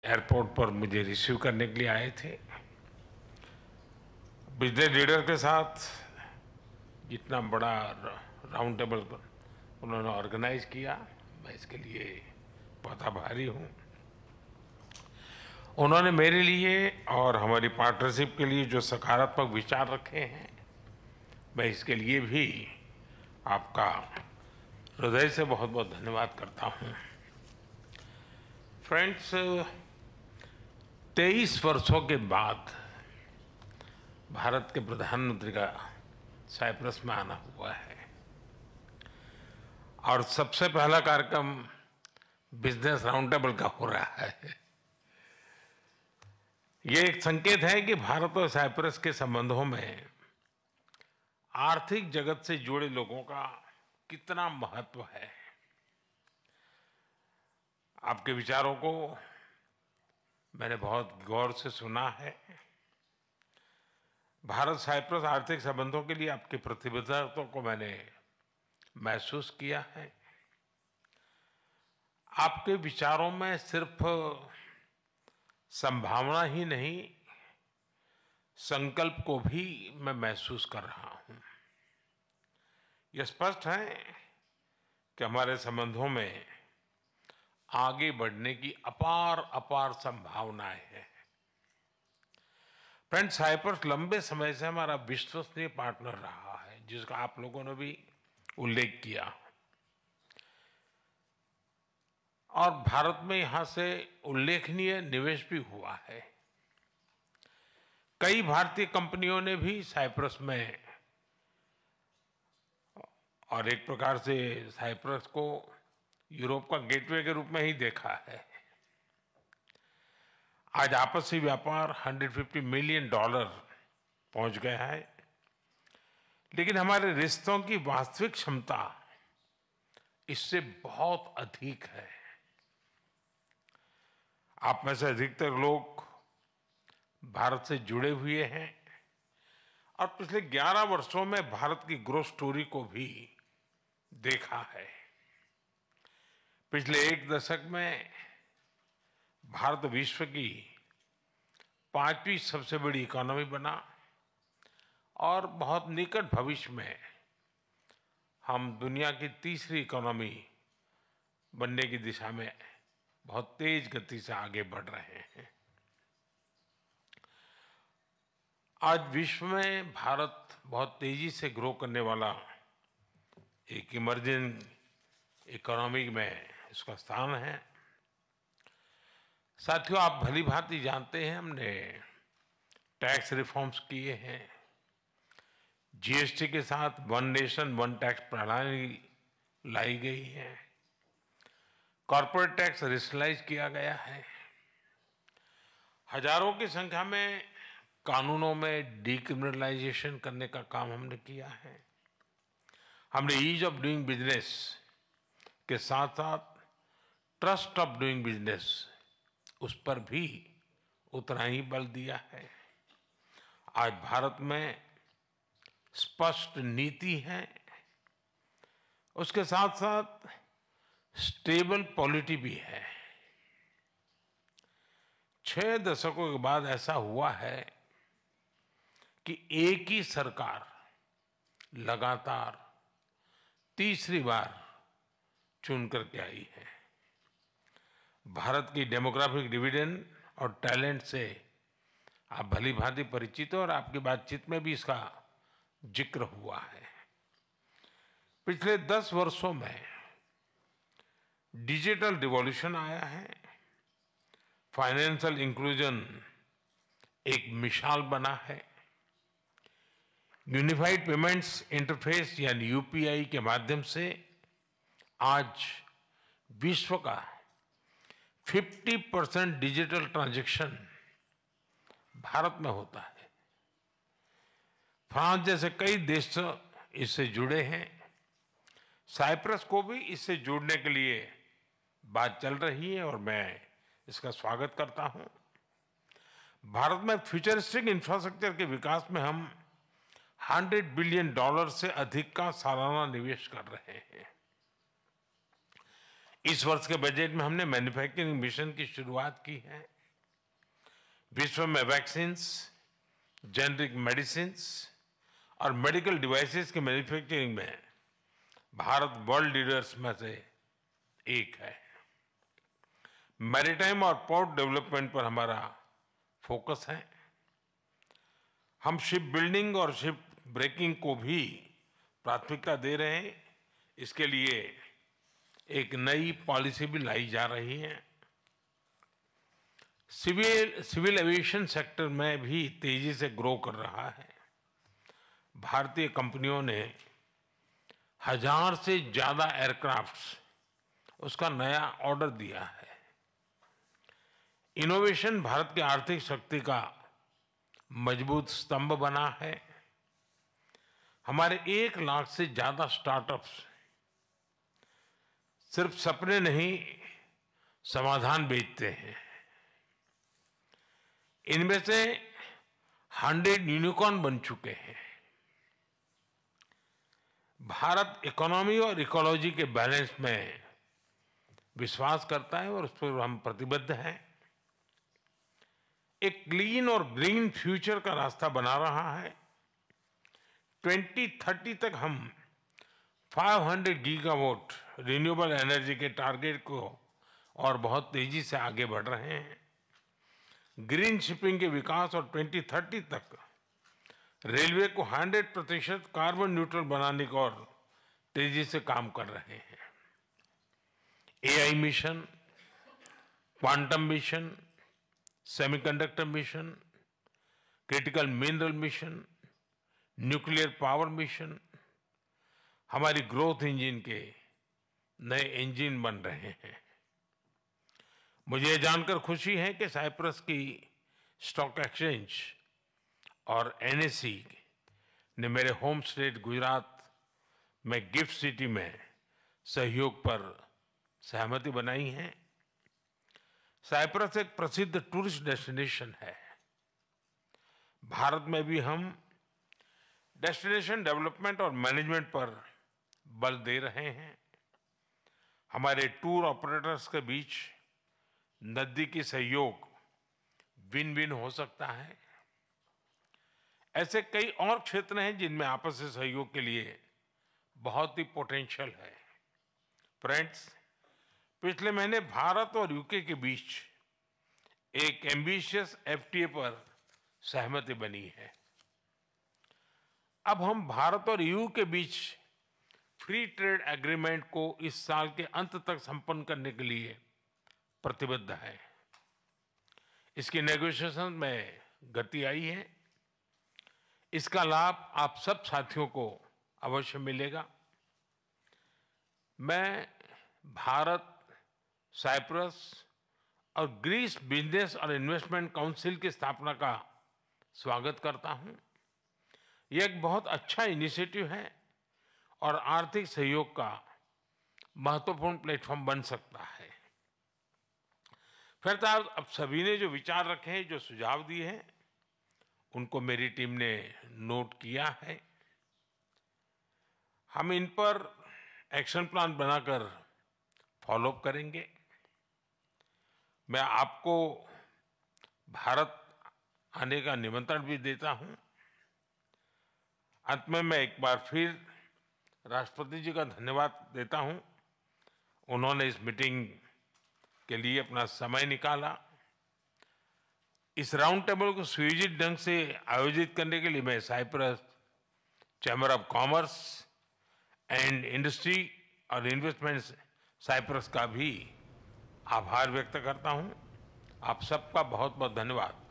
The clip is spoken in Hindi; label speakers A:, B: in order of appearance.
A: एयरपोर्ट पर मुझे रिसीव करने के लिए आए थे। बिजनेस लीडर के साथ जितना बड़ा राउंड टेबल उन्होंने ऑर्गेनाइज किया, मैं इसके लिए बहुत आभारी हूँ। उन्होंने मेरे लिए और हमारी पार्टनरशिप के लिए जो सकारात्मक विचार रखे हैं, मैं इसके लिए भी आपका हृदय से बहुत बहुत धन्यवाद करता हूँ। फ्रेंड्स, 23 वर्षों के बाद भारत के प्रधानमंत्री का साइप्रस में आना हुआ है और सबसे पहला कार्यक्रम बिजनेस राउंड टेबल का हो रहा है। ये एक संकेत है कि भारत और साइप्रस के संबंधों में आर्थिक जगत से जुड़े लोगों का कितना महत्व है। आपके विचारों को मैंने बहुत गौर से सुना है। भारत साइप्रस आर्थिक संबंधों के लिए आपकी प्रतिबद्धता को मैंने महसूस किया है। आपके विचारों में सिर्फ संभावना ही नहीं, संकल्प को भी मैं महसूस कर रहा हूं। यह स्पष्ट है कि हमारे संबंधों में आगे बढ़ने की अपार अपार संभावनाएं हैं। फ्रेंड, साइप्रस लंबे समय से हमारा विश्वसनीय पार्टनर रहा है, जिसका आप लोगों ने भी उल्लेख किया, और भारत में यहां से उल्लेखनीय निवेश भी हुआ है। कई भारतीय कंपनियों ने भी साइप्रस में, और एक प्रकार से साइप्रस को यूरोप का गेटवे के रूप में ही देखा है। आज आपसी व्यापार $150 मिलियन पहुंच गया है, लेकिन हमारे रिश्तों की वास्तविक क्षमता इससे बहुत अधिक है। आप में से अधिकतर लोग भारत से जुड़े हुए हैं और पिछले 11 वर्षों में भारत की ग्रोथ स्टोरी को भी देखा है। पिछले एक दशक में भारत विश्व की 5वीं सबसे बड़ी इकोनॉमी बना और बहुत निकट भविष्य में हम दुनिया की तीसरी इकोनॉमी बनने की दिशा में बहुत तेज गति से आगे बढ़ रहे हैं। आज विश्व में भारत बहुत तेजी से ग्रो करने वाला एक इमर्जिंग इकोनॉमी में इसका स्थान है। साथियों, आप भली भांति जानते हैं, हमने टैक्स रिफॉर्म्स किए हैं। जीएसटी के साथ वन नेशन वन टैक्स प्रणाली लाई गई है। कॉर्पोरेट टैक्स रेशनलाइज किया गया है। हजारों की संख्या में कानूनों में डीक्रिमिनलाइजेशन करने का काम हमने किया है। हमने ईज ऑफ डूइंग बिजनेस के साथ साथ ट्रस्ट ऑफ डूइंग बिजनेस, उस पर भी उतना ही बल दिया है। आज भारत में स्पष्ट नीति है, उसके साथ साथ स्टेबल पॉलिटी भी है। 6 दशकों के बाद ऐसा हुआ है कि एक ही सरकार लगातार तीसरी बार चुन करके आई है। भारत की डेमोग्राफिक डिविडेंड और टैलेंट से आप भली भांति परिचित हो और आपकी बातचीत में भी इसका जिक्र हुआ है। पिछले 10 वर्षों में डिजिटल रिवॉल्यूशन आया है। फाइनेंशियल इंक्लूजन एक मिसाल बना है। यूनिफाइड पेमेंट्स इंटरफेस यानी यूपीआई के माध्यम से आज विश्व का 50% डिजिटल ट्रांजैक्शन भारत में होता है। फ्रांस जैसे कई देश इससे जुड़े हैं। साइप्रस को भी इससे जुड़ने के लिए बात चल रही है और मैं इसका स्वागत करता हूं। भारत में फ्यूचरिस्टिक इंफ्रास्ट्रक्चर के विकास में हम $100 बिलियन से अधिक का सालाना निवेश कर रहे हैं। इस वर्ष के बजट में हमने मैन्युफैक्चरिंग मिशन की शुरुआत की है। विश्व में वैक्सीन्स, जेनरिक मेडिसिन्स और मेडिकल डिवाइसेस की मैन्युफैक्चरिंग में भारत वर्ल्ड लीडर्स में से एक है। मैरीटाइम और पोर्ट डेवलपमेंट पर हमारा फोकस है। हम शिप बिल्डिंग और शिप ब्रेकिंग को भी प्राथमिकता दे रहे हैं। इसके लिए एक नई पॉलिसी भी लाई जा रही है। सिविल एविएशन सेक्टर में भी तेजी से ग्रो कर रहा है। भारतीय कंपनियों ने 1000 से ज्यादा एयरक्राफ्ट्स उसका नया ऑर्डर दिया है। इनोवेशन भारत की आर्थिक शक्ति का मजबूत स्तंभ बना है। हमारे 1 लाख से ज्यादा स्टार्टअप्स सिर्फ सपने नहीं, समाधान बेचते हैं। इनमें से 100 यूनिकॉर्न बन चुके हैं। भारत इकोनॉमी और इकोलॉजी के बैलेंस में विश्वास करता है और उस पर हम प्रतिबद्ध हैं। एक क्लीन और ग्रीन फ्यूचर का रास्ता बना रहा है। 2030 तक हम 500 गीगावाट रिन्यूएबल एनर्जी के टारगेट को और बहुत तेजी से आगे बढ़ रहे हैं। ग्रीन शिपिंग के विकास और 2030 तक रेलवे को 100% कार्बन न्यूट्रल बनाने को और तेजी से काम कर रहे हैं। AI mission, quantum mission, semiconductor mission, critical mineral mission, nuclear power mission हमारी ग्रोथ इंजन के नए इंजन बन रहे हैं। मुझे ये जानकर खुशी है कि साइप्रस की स्टॉक एक्सचेंज और एनएसई ने मेरे होम स्टेट गुजरात में गिफ्ट सिटी में सहयोग पर सहमति बनाई है। साइप्रस एक प्रसिद्ध टूरिस्ट डेस्टिनेशन है। भारत में भी हम डेस्टिनेशन डेवलपमेंट और मैनेजमेंट पर बल दे रहे हैं। हमारे टूर ऑपरेटर्स के बीच नजदीकी सहयोग विन विन हो सकता है। ऐसे कई और क्षेत्र हैं जिनमें आपसी सहयोग के लिए बहुत ही पोटेंशियल है। फ्रेंड्स, पिछले महीने भारत और यूके के बीच एक एम्बिशियस एफटीए पर सहमति बनी है। अब हम भारत और यूके के बीच फ्री ट्रेड एग्रीमेंट को इस साल के अंत तक संपन्न करने के लिए प्रतिबद्ध है। इसकी नेगोशिएशन में गति आई है। इसका लाभ आप सब साथियों को अवश्य मिलेगा। मैं भारत, साइप्रस और ग्रीस बिजनेस और इन्वेस्टमेंट काउंसिल की स्थापना का स्वागत करता हूं। यह एक बहुत अच्छा इनिशिएटिव है और आर्थिक सहयोग का महत्वपूर्ण प्लेटफॉर्म बन सकता है। फिर अब सभी ने जो विचार रखे हैं, जो सुझाव दिए हैं, उनको मेरी टीम ने नोट किया है। हम इन पर एक्शन प्लान बनाकर फॉलोअप करेंगे। मैं आपको भारत आने का निमंत्रण भी देता हूं। अंत में मैं एक बार फिर राष्ट्रपति जी का धन्यवाद देता हूं। उन्होंने इस मीटिंग के लिए अपना समय निकाला। इस राउंड टेबल को सुयोजित ढंग से आयोजित करने के लिए मैं Cyprus chamber of commerce and industry और इन्वेस्टमेंट साइप्रस का भी आभार व्यक्त करता हूं। आप सबका बहुत बहुत धन्यवाद।